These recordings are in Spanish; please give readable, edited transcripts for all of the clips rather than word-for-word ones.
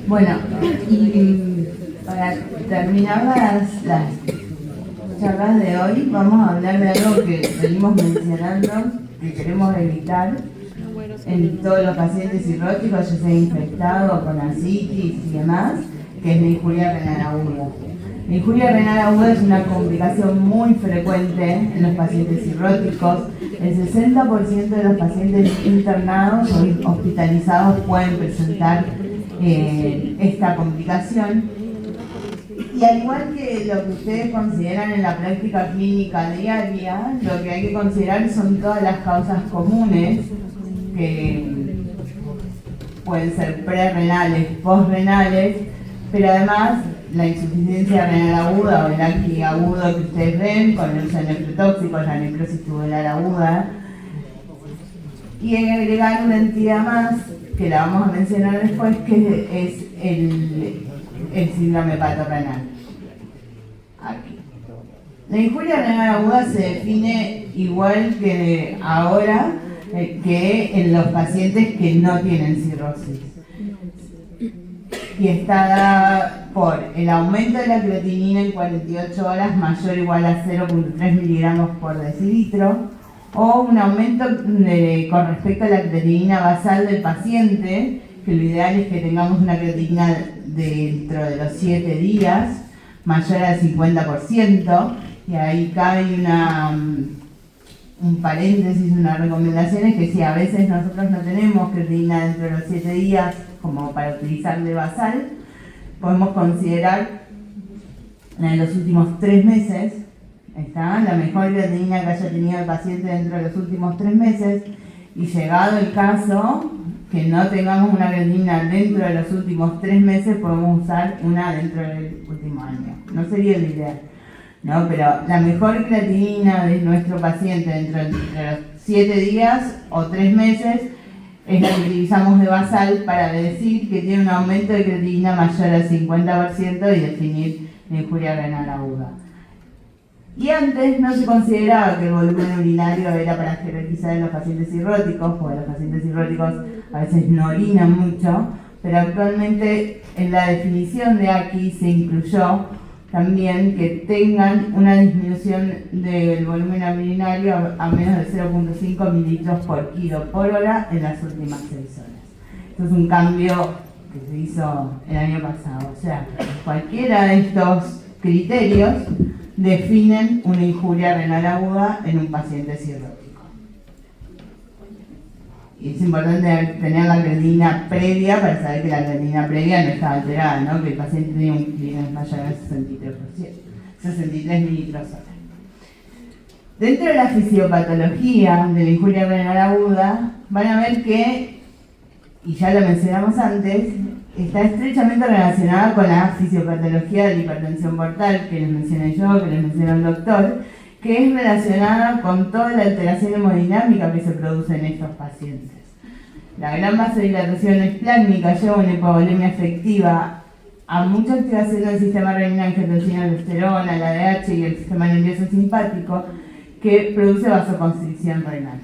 Bueno, y para terminar las charlas de hoy, vamos a hablar de algo que venimos mencionando, que queremos evitar en todos los pacientes cirróticos, ya sea infectados con ascitis y demás, que es la injuria renal aguda. La injuria renal aguda es una complicación muy frecuente en los pacientes cirróticos. El 60% de los pacientes internados o hospitalizados pueden presentar esta complicación. Y al igual que lo que ustedes consideran en la práctica clínica diaria, lo que hay que considerar son todas las causas comunes que pueden ser prerrenales, postrenales, pero además la insuficiencia renal aguda o el ACTI agudo que ustedes ven con el uso de nefrotóxicos, la necrosis tubular aguda, y agregar una entidad más que la vamos a mencionar después, que es el síndrome hepatorenal. Aquí. La injuria renal aguda se define igual que ahora que en los pacientes que no tienen cirrosis. Y está dada por el aumento de la creatinina en 48 horas mayor o igual a 0.3 miligramos por decilitro, o un aumento con respecto a la creatinina basal del paciente, que lo ideal es que tengamos una creatinina dentro de los 7 días mayor al 50%, y ahí cabe un paréntesis, una recomendación, es que si a veces nosotros no tenemos creatinina dentro de los 7 días como para utilizar de basal, podemos considerar la de los últimos 3 meses, está la mejor creatinina que haya tenido el paciente dentro de los últimos 3 meses, y llegado el caso que no tengamos una creatinina dentro de los últimos 3 meses, podemos usar una dentro del último año. No sería lo ideal, ¿no? Pero la mejor creatinina de nuestro paciente dentro de los 7 días o 3 meses es la que utilizamos de basal para decir que tiene un aumento de creatinina mayor al 50% y definir la injuria renal aguda. Y antes no se consideraba que el volumen urinario era para jerarquizar en los pacientes cirróticos, porque los pacientes cirróticos a veces no orinan mucho, pero actualmente en la definición de aquí se incluyó también que tengan una disminución del volumen urinario a menos de 0.5 mililitros por kilo por hora en las últimas 6 horas. Esto es un cambio que se hizo el año pasado. O sea, cualquiera de estos criterios definen una injuria renal aguda en un paciente cirrótico. Y es importante tener la creatinina previa para saber que la creatinina previa no estaba alterada, ¿no? Que el paciente tenía un clínico mayor al 63 mililitros hora. Dentro de la fisiopatología de la injuria renal aguda, van a ver que, y ya lo mencionamos antes, está estrechamente relacionada con la fisiopatología de la hipertensión portal, que les mencioné yo, que les mencionó el doctor, que es relacionada con toda la alteración hemodinámica que se produce en estos pacientes. La gran vasodilatación esplácnica lleva una hipovolemia efectiva a mucha activación del sistema renina, angiotensina, aldosterona, la ADH y el sistema nervioso simpático, que produce vasoconstricción renal.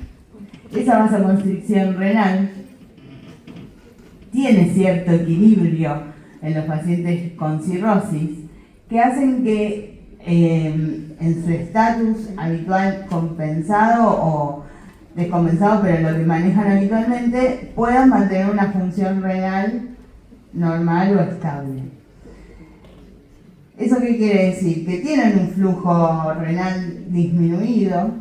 Esa vasoconstricción renal tiene cierto equilibrio en los pacientes con cirrosis, que hacen que en su estatus habitual compensado o descompensado, pero lo que manejan habitualmente, puedan mantener una función renal normal o estable. ¿Eso qué quiere decir? Que tienen un flujo renal disminuido,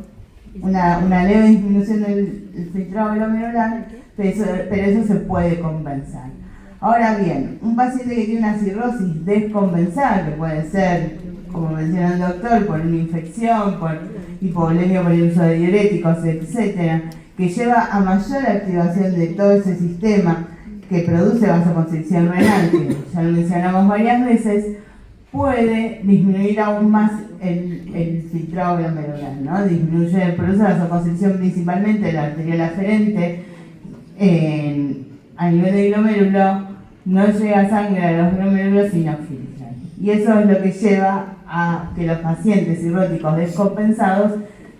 una leve disminución del filtrado glomerular, pero eso se puede compensar. Ahora bien, un paciente que tiene una cirrosis descompensada, que puede ser, como mencionó el doctor, por una infección, por hipovolemia por el uso de diuréticos, etc., que lleva a mayor activación de todo ese sistema que produce vasoconstricción renal, que ya lo mencionamos varias veces, puede disminuir aún más el filtrado glomerular, ¿no? Produce vasoconstricción principalmente de la arterial aferente. A nivel de glomérulo no llega sangre a los glomérulos y no filtran. Y eso es lo que lleva a que los pacientes cirróticos descompensados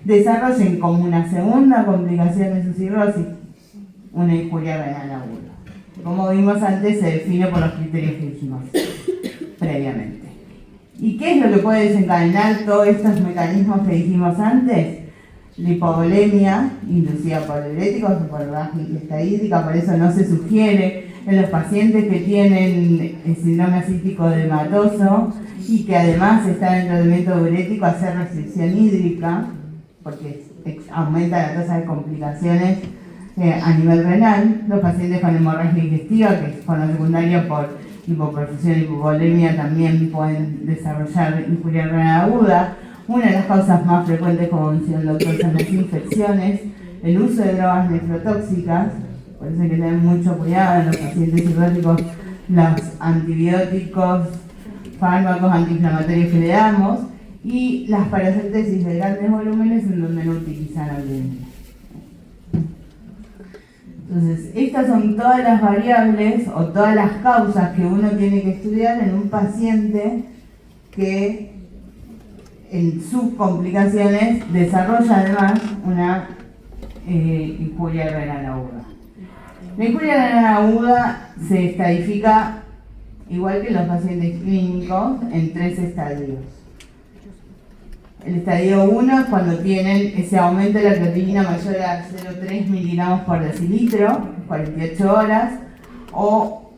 desarrollen como una segunda complicación de su cirrosis una injuria renal aguda. Como vimos antes, se define por los criterios que dijimos previamente. ¿Y qué es lo que puede desencadenar todos estos mecanismos que dijimos antes? La hipovolemia, inducida por diuréticos o por baja ingesta hídrica, por eso no se sugiere en los pacientes que tienen el síndrome ascítico edematoso y que además están en tratamiento diurético hacer restricción hídrica, porque aumenta la tasa de complicaciones a nivel renal. Los pacientes con hemorragia digestiva, que con la secundaria por hipoperfusión y hipovolemia, también pueden desarrollar injuria renal aguda. Una de las causas más frecuentes, como mencionó el doctor, son las infecciones, el uso de drogas nefrotóxicas, por eso hay que tener mucho cuidado en los pacientes cirróticos, los antibióticos, fármacos antiinflamatorios que le damos, y las paracentesis de grandes volúmenes en donde no utilizan audiencia. Entonces, estas son todas las variables o todas las causas que uno tiene que estudiar en un paciente que en sus complicaciones desarrolla además una injuria renal aguda. La injuria renal aguda se estadifica, igual que los pacientes clínicos, en 3 estadios. El estadio 1 es cuando tienen ese aumento de la creatinina mayor a 0,3 miligramos por decilitro, 48 horas, o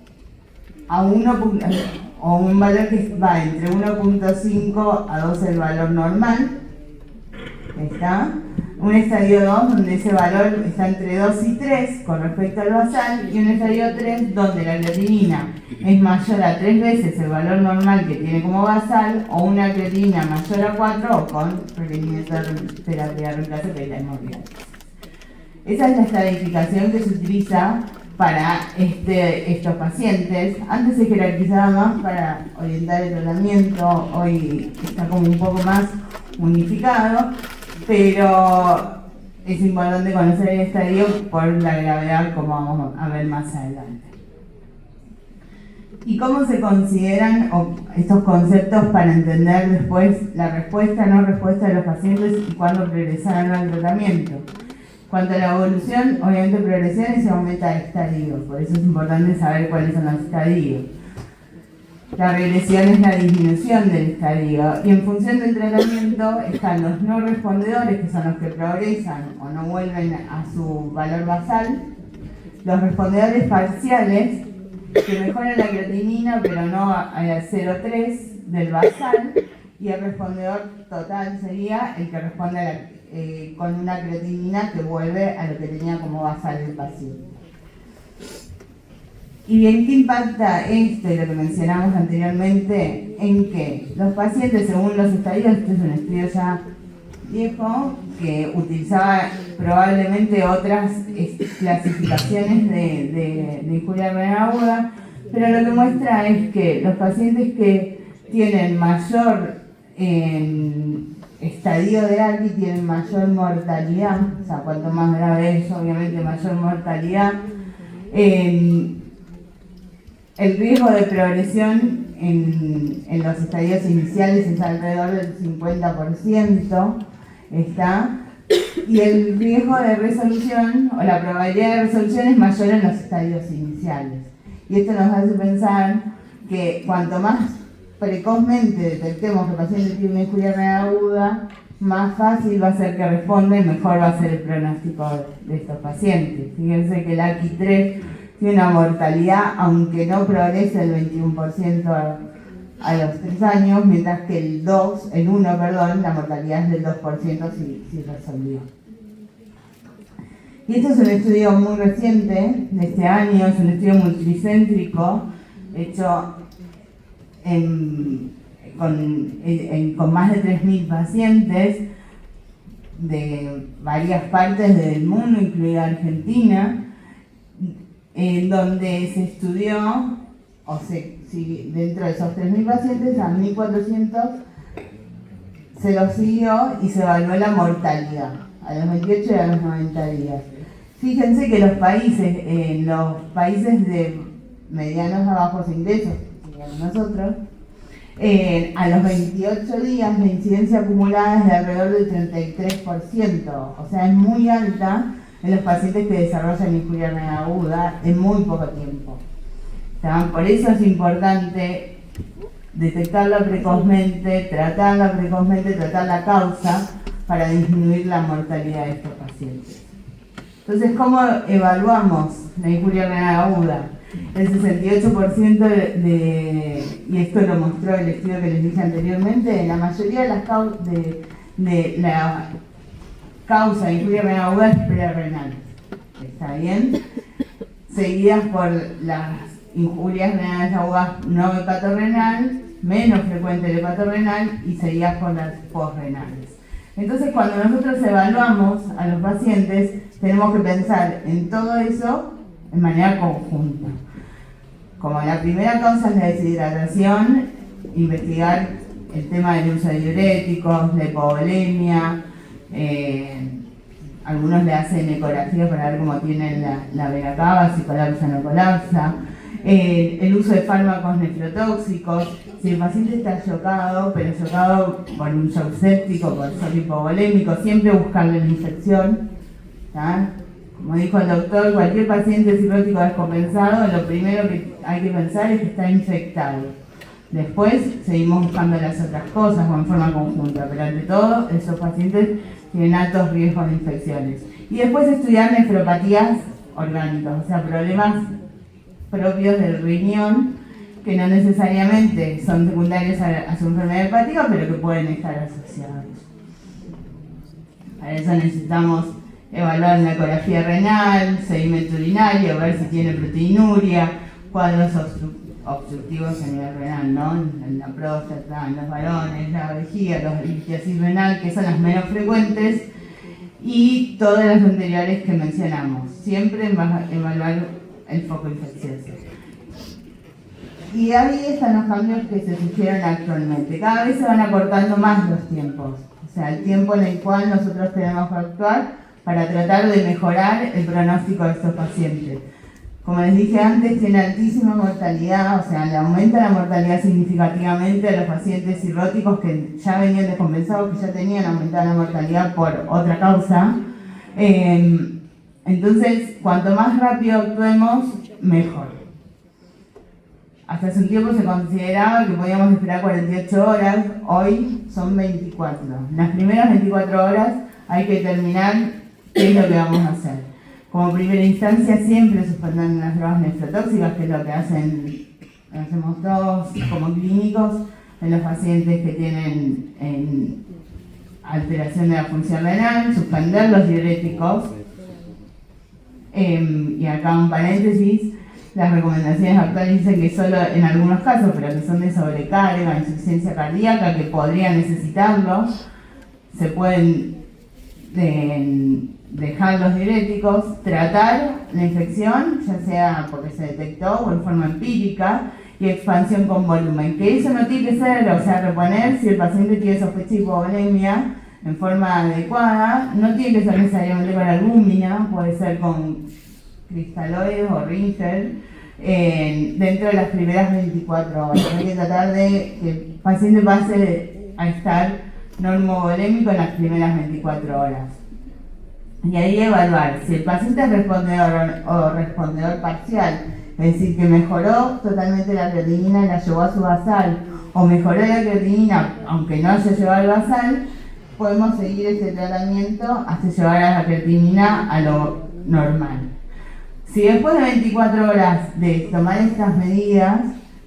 a un valor que va entre 1.5 a 2 el valor normal. ¿Está? Un estadio 2 donde ese valor está entre 2 y 3 con respecto al basal, y un estadio 3 donde la creatinina es mayor a 3 veces el valor normal que tiene como basal, o una creatinina mayor a 4 o con requerimiento de terapia de reemplazo que es la hemodiálisis. Esa es la estadificación que se utiliza para estos pacientes. Antes se jerarquizaba más para orientar el tratamiento, hoy está como un poco más unificado, pero es importante conocer el estadio por la gravedad, como vamos a ver más adelante. ¿Y cómo se consideran estos conceptos para entender después la respuesta o no respuesta de los pacientes y cuándo progresarán al tratamiento? Cuanto a la evolución, obviamente progresión y se aumenta de estadios, por eso es importante saber cuáles son los estadios. La regresión es la disminución del estadio, y en función del tratamiento están los no respondedores, que son los que progresan o no vuelven a su valor basal, los respondedores parciales, que mejoran la creatinina pero no a 0,3 del basal, y el respondedor total sería el que responde a con una creatinina que vuelve a lo que tenía como basal el paciente. Y bien, ¿qué impacta esto y lo que mencionamos anteriormente? En que los pacientes, según los estadios, este es un estudio ya viejo, que utilizaba probablemente otras clasificaciones de injuria renal aguda, pero lo que muestra es que los pacientes que tienen mayor estadio de ALKI tienen mayor mortalidad, o sea, cuanto más grave es, obviamente mayor mortalidad. El riesgo de progresión en los estadios iniciales es alrededor del 50%, ¿está? Y el riesgo de resolución, o la probabilidad de resolución, es mayor en los estadios iniciales. Y esto nos hace pensar que cuanto más precozmente detectemos que el paciente tiene una injuria renal aguda, más fácil va a ser que responda y mejor va a ser el pronóstico de estos pacientes. Fíjense que el ALK3 tiene una mortalidad, aunque no progrese el 21% a los 3 años, mientras que el 1, la mortalidad es del 2% si resolvió. Y esto es un estudio muy reciente, de este año, es un estudio multicéntrico, hecho con más de 3.000 pacientes de varias partes del mundo, incluida Argentina, en donde se estudió, dentro de esos 3.000 pacientes, a 1.400 se los siguió y se evaluó la mortalidad a los 28 y a los 90 días. Fíjense que los países de medianos a bajos ingresos, digamos nosotros, A los 28 días la incidencia acumulada es de alrededor del 33%, o sea, es muy alta en los pacientes que desarrollan injuria renal aguda en muy poco tiempo. Por eso es importante detectarla precozmente, tratar la causa para disminuir la mortalidad de estos pacientes. Entonces, ¿cómo evaluamos la injuria renal aguda? El 68% y esto lo mostró el estudio que les dije anteriormente, la mayoría de las la causa de injuria renal aguda es prerrenal. ¿Está bien? Seguidas por las injurias renales agudas no hepatorrenal, menos frecuente el hepatorrenal, y seguidas por las posrenales. Entonces, cuando nosotros evaluamos a los pacientes, tenemos que pensar en todo eso de manera conjunta. Como la primera causa es la deshidratación, investigar el tema del uso de diuréticos, la hipovolemia, algunos le hacen ecografía para ver cómo tienen la vena cava, si colapsa o no colapsa, el uso de fármacos nefrotóxicos, si el paciente está chocado, pero chocado por un shock séptico, por shock hipovolémico, siempre buscarle la infección, ¿tá? Como dijo el doctor, cualquier paciente cirrótico descompensado, lo primero que hay que pensar es que está infectado. Después seguimos buscando las otras cosas o en forma conjunta, pero ante todo esos pacientes tienen altos riesgos de infecciones. Y después estudiar nefropatías orgánicas, o sea, problemas propios del riñón que no necesariamente son secundarios a su enfermedad hepática, pero que pueden estar asociados. Para eso necesitamos evaluar la ecografía renal, sedimento urinario, ver si tiene proteinuria, cuadros obstructivos a nivel renal, ¿no? En la próstata, en los varones, la vejiga, la litiasis renal, que son las menos frecuentes, y todas las anteriores que mencionamos. Siempre evaluar el foco infeccioso. Y ahí están los cambios que se sugieren actualmente. Cada vez se van acortando más los tiempos, o sea, el tiempo en el cual nosotros tenemos que actuar para tratar de mejorar el pronóstico de estos pacientes. Como les dije antes, tiene altísima mortalidad, o sea, le aumenta la mortalidad significativamente a los pacientes cirróticos que ya venían descompensados, que ya tenían aumentada la mortalidad por otra causa. Entonces, cuanto más rápido actuemos, mejor. Hasta hace un tiempo se consideraba que podíamos esperar 48 horas, hoy son 24. En las primeras 24 horas hay que determinar qué es lo que vamos a hacer. Como primera instancia siempre suspender las drogas nefrotóxicas, que es lo que hacemos todos como clínicos en los pacientes que tienen alteración de la función renal, suspender los diuréticos. Y acá un paréntesis, las recomendaciones actuales dicen que solo en algunos casos, pero que son de sobrecarga, insuficiencia cardíaca, que podrían necesitarlo, se pueden dejar los diuréticos, tratar la infección, ya sea porque se detectó o en forma empírica, y expansión con volumen. Que eso no tiene que ser, o sea, reponer si el paciente tiene sospecha de hipovolemia en forma adecuada, no tiene que ser necesariamente con albúmina, puede ser con cristaloides o Ringel, dentro de las primeras 24 horas. Hay que tratar de que el paciente pase a estar normovolémico en las primeras 24 horas. Y ahí evaluar si el paciente es respondedor o respondedor parcial, es decir, que mejoró totalmente la creatinina y la llevó a su basal, o mejoró la creatinina aunque no haya llevado al basal, podemos seguir ese tratamiento hasta llevar a la creatinina a lo normal. Si después de 24 horas de tomar estas medidas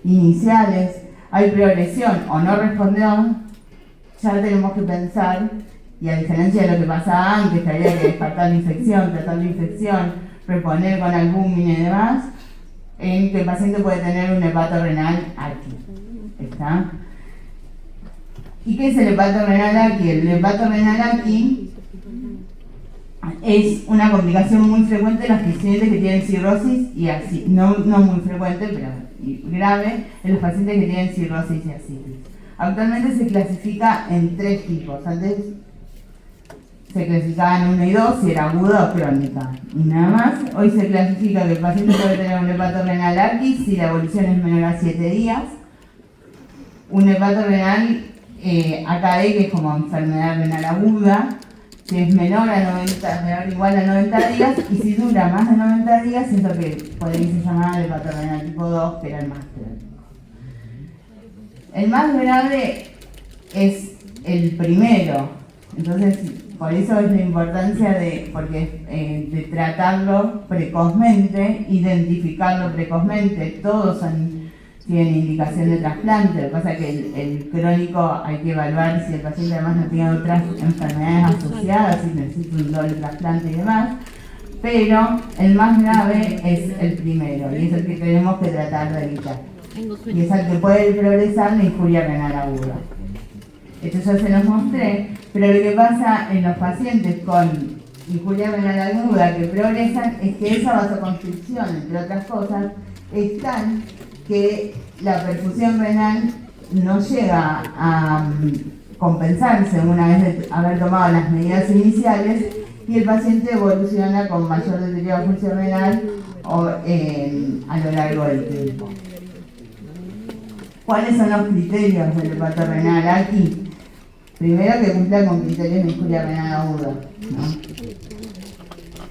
iniciales hay progresión o no respondió, ya tenemos que pensar, y a diferencia de lo que pasaba antes, que había que descartar la infección, tratar la infección, reponer con albúmina y demás, en que el paciente puede tener un hepato renal aquí. ¿Está? ¿Y qué es el hepato renal aquí? El hepato renal aquí es una complicación muy frecuente en los pacientes que tienen cirrosis y así, no muy frecuente, pero grave, en los pacientes que tienen cirrosis y ascitis. Actualmente se clasifica en 3 tipos. Antes se clasificaban 1 y 2, si era aguda o crónica, y nada más. Hoy se clasifica que el paciente puede tener un hepato renal aquí si la evolución es menor a 7 días. un hepato renal AKD, que es como enfermedad renal aguda, que es menor o igual a 90 días, y si dura más de 90 días es lo que por ahí se llama el hepato renal tipo 2, que era el más crónico. El más grave es el primero, entonces por eso es la importancia de tratarlo precozmente, identificarlo precozmente. Todos tienen indicación de trasplante, lo que pasa es que el crónico hay que evaluar si el paciente además no tiene otras enfermedades asociadas, si necesita un doble trasplante y demás, pero el más grave es el primero y es el que tenemos que tratar de evitar. Y es el que puede progresar la injuria renal aguda. Esto ya se los mostré, pero lo que pasa en los pacientes con injuria renal aguda que progresan es que esa vasoconstricción, entre otras cosas, es tal que la perfusión renal no llega a compensarse una vez de haber tomado las medidas iniciales y el paciente evoluciona con mayor deterioro de función renal a lo largo del tiempo. ¿Cuáles son los criterios del hepato renal aquí? Primero, que cumpla con criterios de injuria renal aguda, ¿no?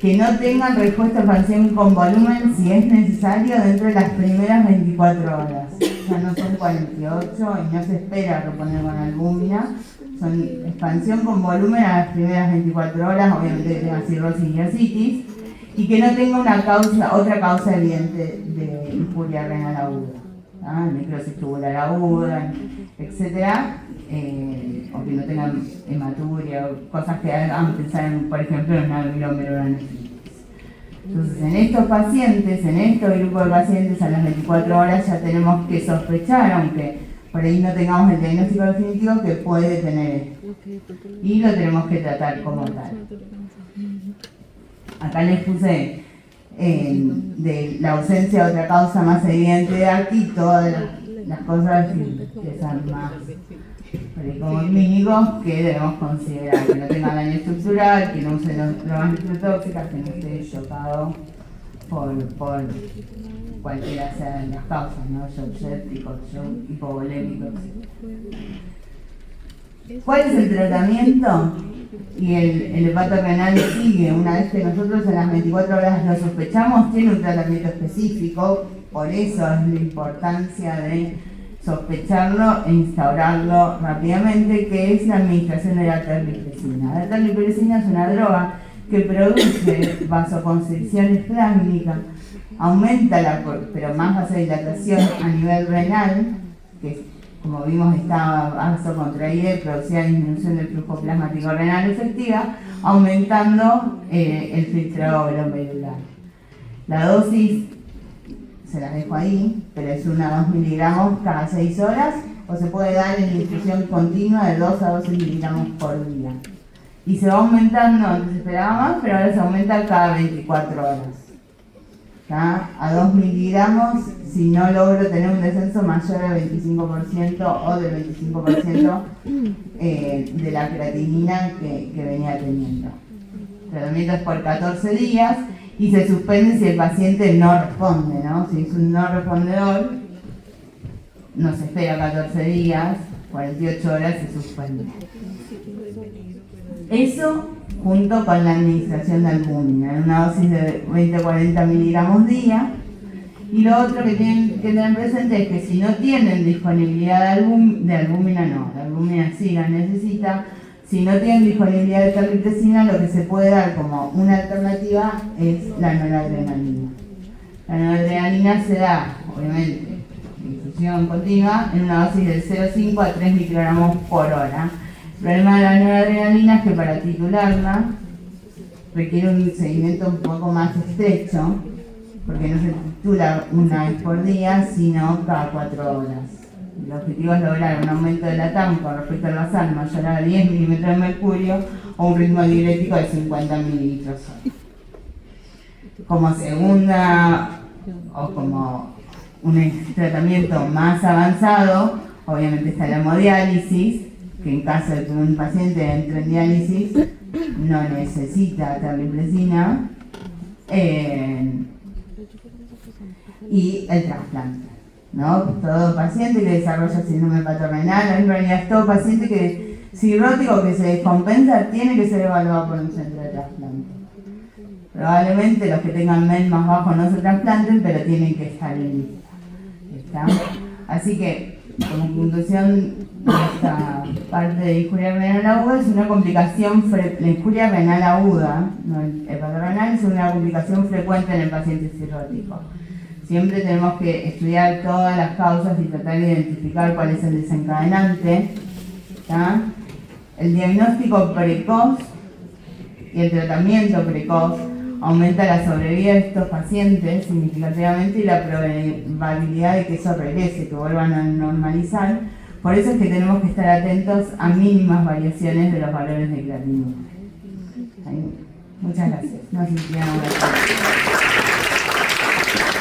Que no tengan respuesta a expansión con volumen si es necesario dentro de las primeras 24 horas. Ya no son 48 y no se espera reponer con albúmina. Son expansión con volumen a las primeras 24 horas, obviamente que tenga cirrosis y ascitis, y que no tenga otra causa evidente de injuria renal aguda, necrosis tubular aguda, etcétera, o que no tengan hematuria, o cosas que hagan pensar, por ejemplo, en una glomerulonefritis. Entonces, en estos pacientes, en estos grupos de pacientes, a las 24 horas ya tenemos que sospechar, aunque por ahí no tengamos el diagnóstico definitivo, que puede tener esto. Y lo tenemos que tratar como tal. Acá les puse de la ausencia de otra causa más evidente de aquí, todas las cosas que son más como clínicos que debemos considerar: que no tenga daño estructural, que no use drogas neurotóxicas, que no esté chocado por cualquiera sean las causas, ¿no? Shock séptico, shock hipovolémico. ¿Cuál es el tratamiento? Y el hepato renal sigue, una vez que nosotros en las 24 horas lo sospechamos, tiene un tratamiento específico, por eso es la importancia de sospecharlo e instaurarlo rápidamente, que es la administración de la terlipresina. La terlipresina es una droga que produce vasoconstricción esplácnica, aumenta pero más vasodilatación a nivel renal, que como vimos estaba vasocontraída y producía disminución del flujo plasmático renal efectiva, aumentando el filtrado glomerular. La dosis se las dejo ahí, pero es 1 a 2 miligramos cada 6 horas, o se puede dar en infusión continua de 2 a 12 miligramos por día. Y se va aumentando, antes se esperaba más, pero ahora se aumenta cada 24 horas. ¿Está? A 2 miligramos si no logro tener un descenso mayor al 25% o del 25% de la creatinina que venía teniendo. El tratamiento es por 14 días y se suspende si el paciente no responde, ¿no? Si es un no respondedor, no se espera 14 días, 48 horas se suspende. Eso junto con la administración de albúmina, en una dosis de 20-40 miligramos día. Y lo otro que tienen que tener presente es que si no tienen disponibilidad de albúmina, no, la albúmina sí la necesita. Si no tienen disponibilidad de terlipresina, lo que se puede dar como una alternativa es la noradrenalina. La noradrenalina se da, obviamente, en infusión continua, en una dosis de 0,5 a 3 microgramos por hora. El problema de la noradrenalina es que para titularla requiere un seguimiento un poco más estrecho, porque no se titula una vez por día, sino cada 4 horas. El objetivo es lograr un aumento de la TAM con respecto al basal mayor a 10 milímetros de mercurio o un ritmo diurético de 50 mililitros. Como segunda o como un tratamiento más avanzado, obviamente está la hemodiálisis, que en caso de que un paciente entre en diálisis no necesita terlipresina, y el trasplante. ¿no? Todo paciente que desarrolla síndrome patorrenal, en realidad es todo paciente que cirrótico que se descompensa tiene que ser evaluado por un centro de trasplante. Probablemente los que tengan MEL más bajo no se trasplanten, pero tienen que estar en lista. ¿Está? Así que, como conclusión de esta parte de disjuria renal aguda, es una complicación, la disjuria renal aguda, no el hepatorenal, es una complicación frecuente en el paciente cirrótico. Siempre tenemos que estudiar todas las causas y tratar de identificar cuál es el desencadenante. ¿Está? El diagnóstico precoz y el tratamiento precoz aumenta la sobrevida de estos pacientes significativamente y la probabilidad de que eso regrese, que vuelvan a normalizar. Por eso es que tenemos que estar atentos a mínimas variaciones de los valores de creatinina. Muchas gracias. No sé si tienen alguna pregunta.